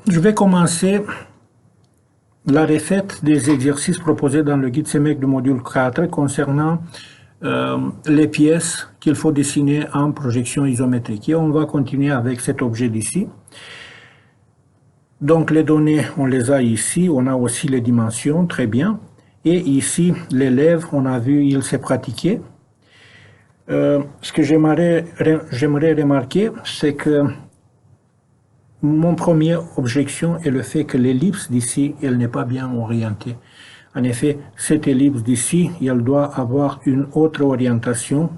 je vais commencer la recette des exercices proposés dans le guide CMEC du module 4 concernant les pièces qu'il faut dessiner en projection isométrique. Et on va continuer avec cet objet d'ici. Donc les données, on les a ici, on a aussi les dimensions, très bien. Et ici, l'élève, on a vu, il s'est pratiqué. Ce que j'aimerais remarquer, c'est que mon première objection est le fait que l'ellipse d'ici, elle n'est pas bien orientée. En effet, cette ellipse d'ici, elle doit avoir une autre orientation.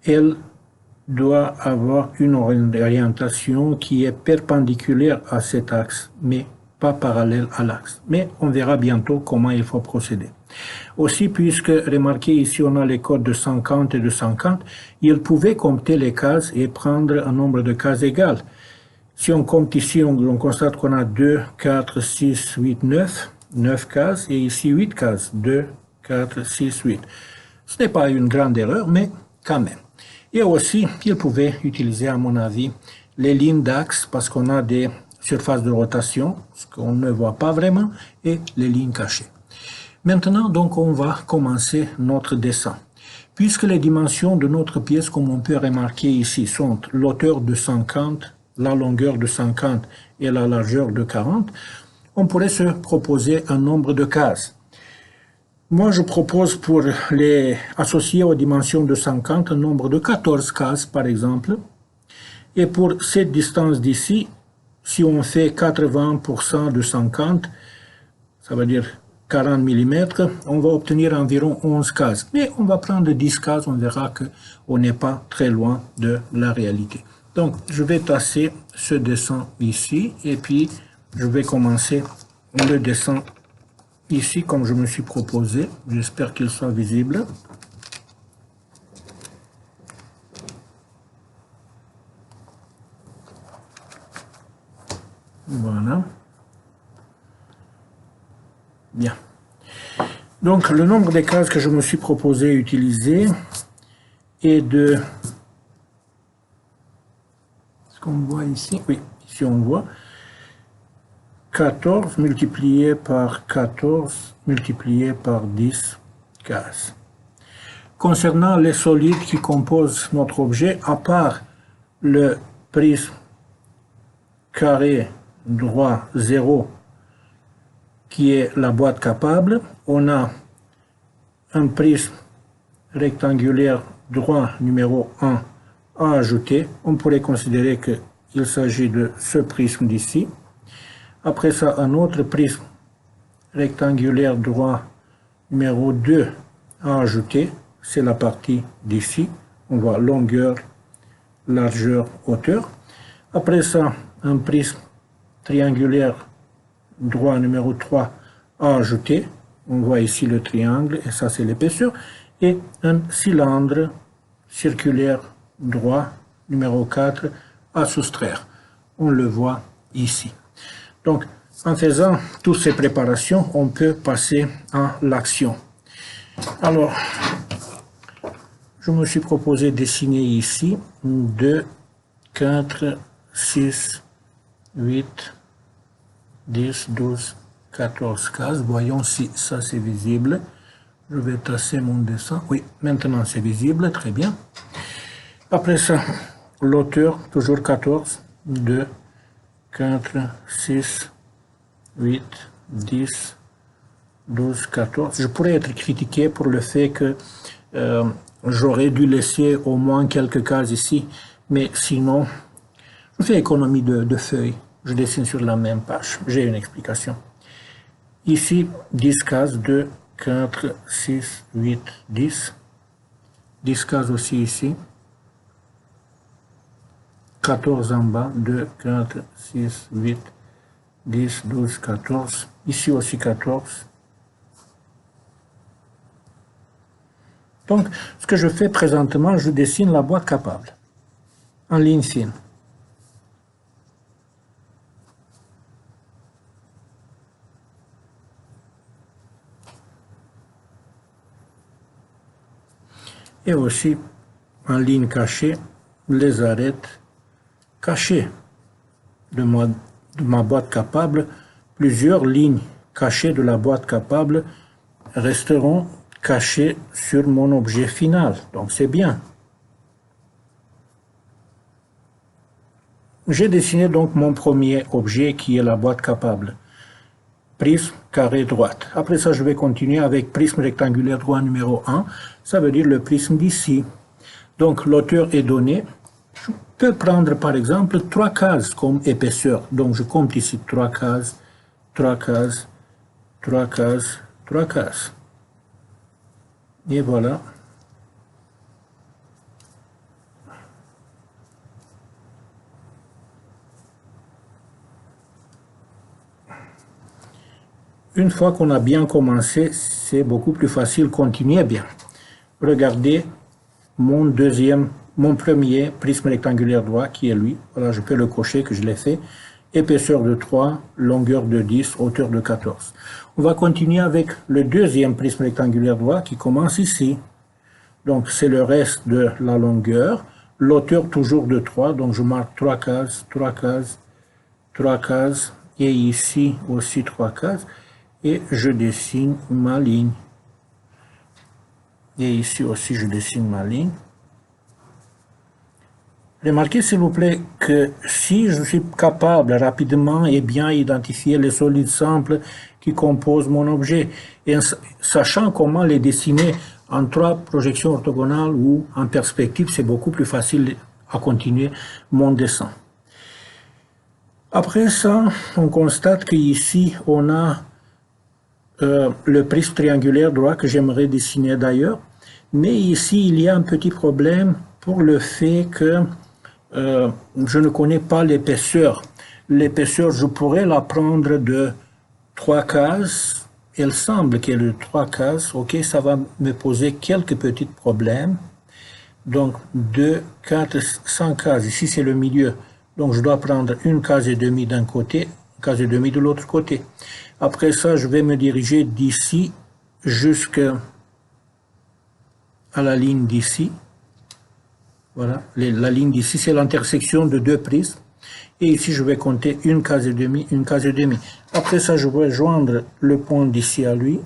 Elle doit avoir une orientation qui est perpendiculaire à cet axe, mais pas parallèle à l'axe. Mais on verra bientôt comment il faut procéder. Aussi, puisque, remarquez ici, on a les codes de 50 et de 50, il pouvait compter les cases et prendre un nombre de cases égal. Si on compte ici, on constate qu'on a 2, 4, 6, 8, 9 cases, et ici 8 cases, 2, 4, 6, 8. Ce n'est pas une grande erreur, mais quand même. Et aussi, il pouvait utiliser, à mon avis, les lignes d'axe, parce qu'on a des surfaces de rotation, ce qu'on ne voit pas vraiment, et les lignes cachées. Maintenant, donc, on va commencer notre dessin. Puisque les dimensions de notre pièce, comme on peut remarquer ici, sont l'auteur de 50, la longueur de 50 et la largeur de 40, on pourrait se proposer un nombre de cases. Moi, je propose pour les associer aux dimensions de 50 un nombre de 14 cases, par exemple. Et pour cette distance d'ici, si on fait 80% de 50, ça veut dire 40 mm, on va obtenir environ 11 cases. Mais on va prendre 10 cases, on verra qu'on n'est pas très loin de la réalité. Donc, je vais tasser ce dessin ici, et puis je vais commencer le dessin ici, comme je me suis proposé. J'espère qu'il soit visible. Voilà. Bien. Donc, le nombre de cases que je me suis proposé utiliser est de... Est-ce qu'on voit ici? Oui, ici on voit 14 multiplié par 14 multiplié par 10 cases. Concernant les solides qui composent notre objet, à part le prisme carré droit 0 qui est la boîte capable, on a un prisme rectangulaire droit numéro 1 à ajouter. On pourrait considérer qu'il s'agit de ce prisme d'ici. Après ça, un autre prisme rectangulaire droit numéro 2 à ajouter. C'est la partie d'ici. On voit longueur, largeur, hauteur. Après ça, un prisme triangulaire droit numéro 3 à ajouter. On voit ici le triangle, et ça c'est l'épaisseur. Et un cylindre circulaire droit numéro 4 à soustraire. On le voit ici. Donc, en faisant toutes ces préparations, on peut passer à l'action. Alors, je me suis proposé dessiner ici 2, 4, 6, 8, 10, 12, 14 cases. Voyons si ça c'est visible. Je vais tasser mon dessin. Oui, maintenant c'est visible, très bien. Après ça, l'auteur, toujours 14, 2, 4, 6, 8, 10, 12, 14. Je pourrais être critiqué pour le fait que j'aurais dû laisser au moins quelques cases ici, mais sinon, je fais économie de feuilles. Je dessine sur la même page. J'ai une explication. Ici, 10 cases, 2, 4, 6, 8, 10. 10 cases aussi ici. 14 en bas, 2, 4, 6, 8, 10, 12, 14. Ici aussi 14. Donc, ce que je fais présentement, je dessine la boîte capable en ligne fine. Et aussi, en ligne cachée, les arêtes cachées de ma boîte capable, plusieurs lignes cachées de la boîte capable resteront cachées sur mon objet final. Donc c'est bien. J'ai dessiné donc mon premier objet qui est la boîte capable. Prisme carré droite. Après ça, je vais continuer avec prisme rectangulaire droit numéro 1. Ça veut dire le prisme d'ici. Donc l'auteur est donné. Je peux prendre par exemple 3 cases comme épaisseur. Donc je compte ici 3 cases, 3 cases, 3 cases, 3 cases. Et voilà. Une fois qu'on a bien commencé, c'est beaucoup plus facile. Continuez bien. Regardez mon premier prisme rectangulaire droit qui est lui. Voilà, je peux le cocher que je l'ai fait. Épaisseur de 3, longueur de 10, hauteur de 14. On va continuer avec le deuxième prisme rectangulaire droit qui commence ici. Donc c'est le reste de la longueur. L'hauteur toujours de 3, donc je marque 3 cases, 3 cases, 3 cases. Et ici aussi 3 cases. Et je dessine ma ligne. Et ici aussi, je dessine ma ligne. Remarquez, s'il vous plaît, que si je suis capable rapidement et bien identifier les solides simples qui composent mon objet, et en sachant comment les dessiner en 3 projections orthogonales ou en perspective, c'est beaucoup plus facile à continuer mon dessin. Après ça, on constate qu'ici, on a le prisme triangulaire droit que j'aimerais dessiner d'ailleurs. Mais ici, il y a un petit problème pour le fait que je ne connais pas l'épaisseur. L'épaisseur, je pourrais la prendre de 3 cases. Il semble qu'elle est de 3 cases. Ok, ça va me poser quelques petits problèmes. Donc, 2, 4, 5 cases. Ici, c'est le milieu. Donc, je dois prendre une case et demie d'un côté, une case et demie de l'autre côté. Après ça, je vais me diriger d'ici jusqu'à la ligne d'ici. Voilà, la ligne d'ici, c'est l'intersection de 2 prismes. Et ici, je vais compter une case et demie, une case et demie. Après ça, je vais joindre le point d'ici à lui.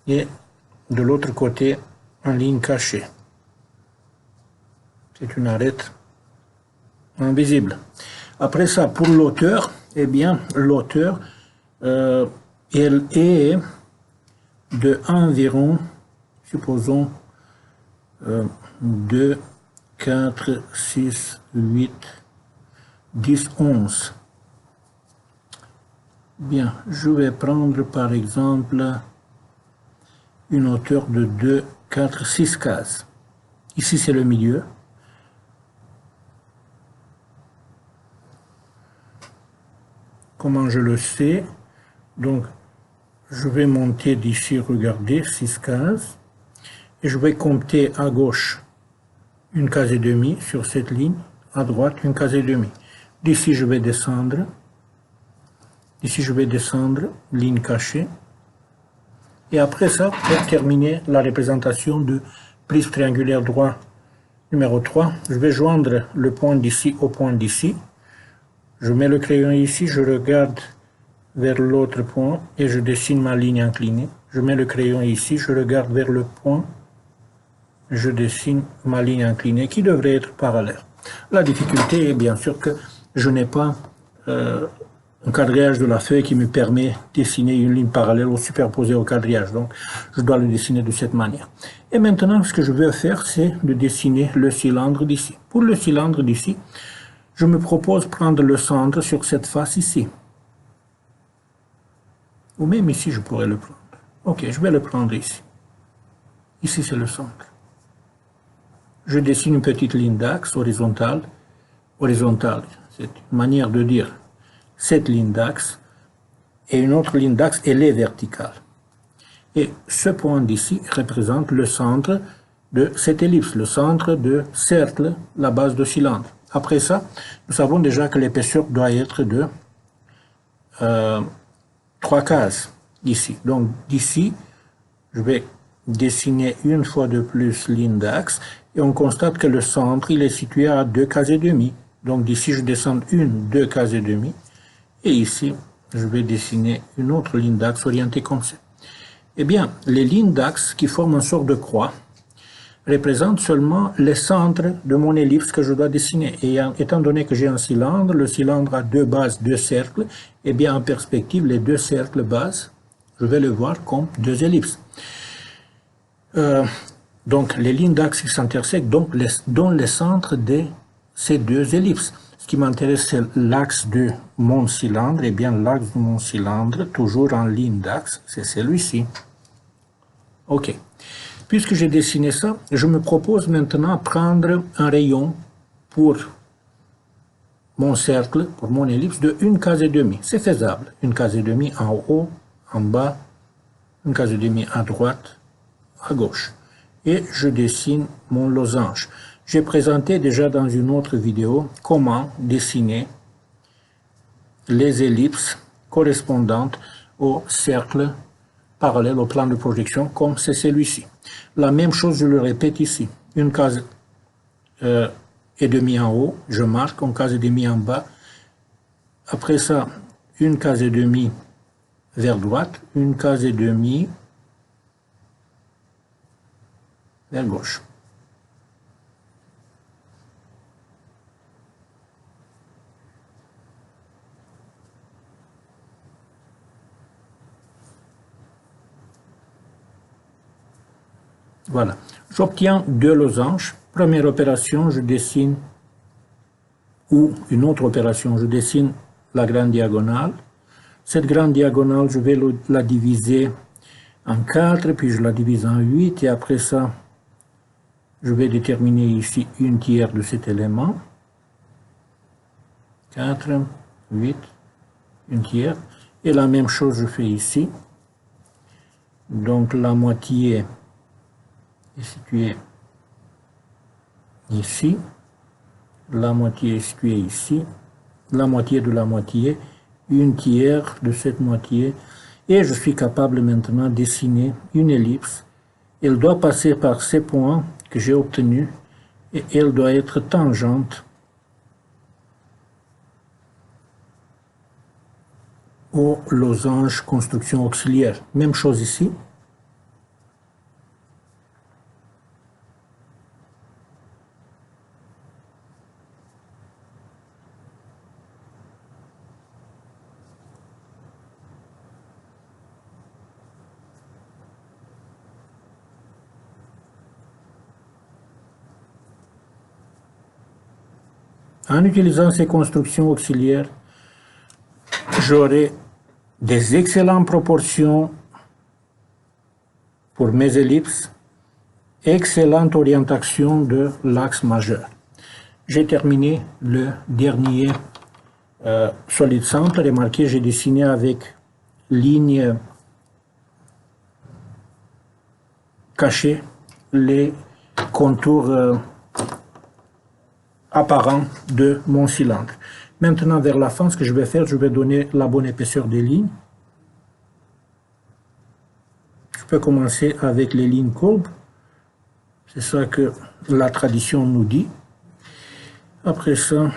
Et de l'autre côté, en ligne cachée. C'est une arête invisible. Après ça, pour l'auteur, eh bien, l'auteur, elle est de environ, supposons, 2, 4, 6, 8, 10, 11. Bien, je vais prendre par exemple une hauteur de 2, 4, 6 cases. Ici, c'est le milieu. Comment je le sais? Donc, je vais monter d'ici, regardez, 6 cases. Et je vais compter à gauche une case et demie sur cette ligne, à droite une case et demie. D'ici, je vais descendre. Ici, je vais descendre, ligne cachée. Et après ça, pour terminer la représentation du prisme triangulaire droit numéro 3, je vais joindre le point d'ici au point d'ici. Je mets le crayon ici, je regarde vers l'autre point et je dessine ma ligne inclinée. Je mets le crayon ici, je regarde vers le point, je dessine ma ligne inclinée qui devrait être parallèle. La difficulté est bien sûr que je n'ai pas un quadrillage de la feuille qui me permet de dessiner une ligne parallèle ou superposée au quadrillage. Donc, je dois le dessiner de cette manière. Et maintenant, ce que je veux faire, c'est de dessiner le cylindre d'ici. Pour le cylindre d'ici, je me propose prendre le centre sur cette face ici. Ou même ici, je pourrais le prendre. Ok, je vais le prendre ici. Ici, c'est le centre. Je dessine une petite ligne d'axe horizontale. Horizontale, c'est une manière de dire cette ligne d'axe. Et une autre ligne d'axe, elle est verticale. Et ce point d'ici représente le centre de cette ellipse, le centre de cercle, la base de cylindre. Après ça, nous savons déjà que l'épaisseur doit être de 3 cases ici. Donc d'ici, je vais dessiner une fois de plus ligne d'axe et on constate que le centre il est situé à 2 cases et demie. Donc d'ici, je descends une, deux cases et demie. Et ici, je vais dessiner une autre ligne d'axe orientée comme ça. Eh bien, les lignes d'axe qui forment une sorte de croix représentent seulement les centres de mon ellipse que je dois dessiner. Et étant donné que j'ai un cylindre, le cylindre a deux bases, deux cercles, eh bien, en perspective, les deux cercles bases, je vais les voir comme deux ellipses. Donc, les lignes d'axe qui s'intersectent donnent les centres de ces deux ellipses. Ce qui m'intéresse, c'est l'axe de mon cylindre. Eh bien, l'axe de mon cylindre, toujours en ligne d'axe, c'est celui-ci. OK. Puisque j'ai dessiné ça, je me propose maintenant de prendre un rayon pour mon cercle, pour mon ellipse, de une case et demie. C'est faisable. Une case et demie en haut, en bas, une case et demie à droite, à gauche. Et je dessine mon losange. J'ai présenté déjà dans une autre vidéo comment dessiner les ellipses correspondantes au cercle parallèle au plan de projection, comme c'est celui-ci. La même chose, je le répète ici. Une case et demie en haut, je marque, une case et demie en bas. Après ça, une case et demie vers droite, une case et demie vers gauche. Voilà. J'obtiens deux losanges. Première opération, je dessine, ou une autre opération, je dessine la grande diagonale. Cette grande diagonale, je vais la diviser en 4, puis je la divise en 8, et après ça, je vais déterminer ici une tiers de cet élément. 4, 8, une tiers. Et la même chose je fais ici. Donc la moitié est située ici. La moitié est située ici. La moitié de la moitié. Une tiers de cette moitié. Et je suis capable maintenant de dessiner une ellipse. Elle doit passer par ces points que j'ai obtenus et elle doit être tangente au losange construction auxiliaire. Même chose ici. En utilisant ces constructions auxiliaires, j'aurai des excellentes proportions pour mes ellipses, excellente orientation de l'axe majeur. J'ai terminé le dernier solide centre. Remarquez, j'ai dessiné avec ligne cachée les contours apparent de mon cylindre. Maintenant, vers la fin, ce que je vais faire, je vais donner la bonne épaisseur des lignes. Je peux commencer avec les lignes courbes. C'est ça que la tradition nous dit. Après ça,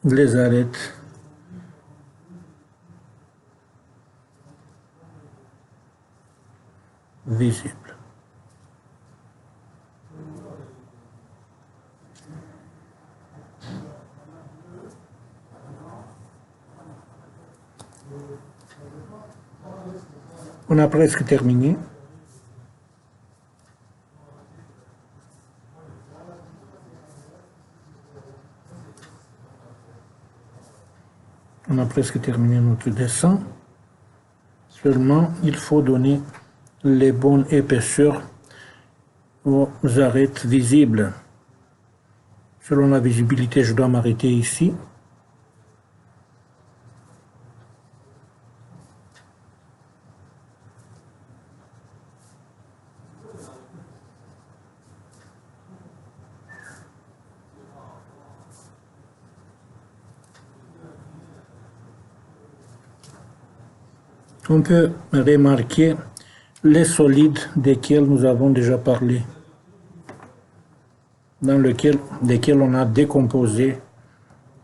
je les arrête visibles. On a presque terminé. On a presque terminé notre dessin. Seulement, il faut donner les bonnes épaisseurs aux arêtes visibles. Selon la visibilité, je dois m'arrêter ici. On peut remarquer les solides desquels nous avons déjà parlé. dans lesquels on a décomposé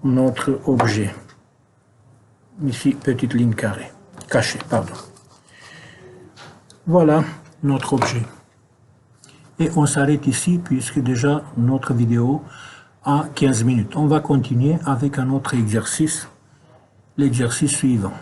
notre objet. Ici, petite ligne carrée, cachée, pardon. Voilà notre objet. Et on s'arrête ici puisque déjà notre vidéo a 15 minutes. On va continuer avec un autre exercice, l'exercice suivant.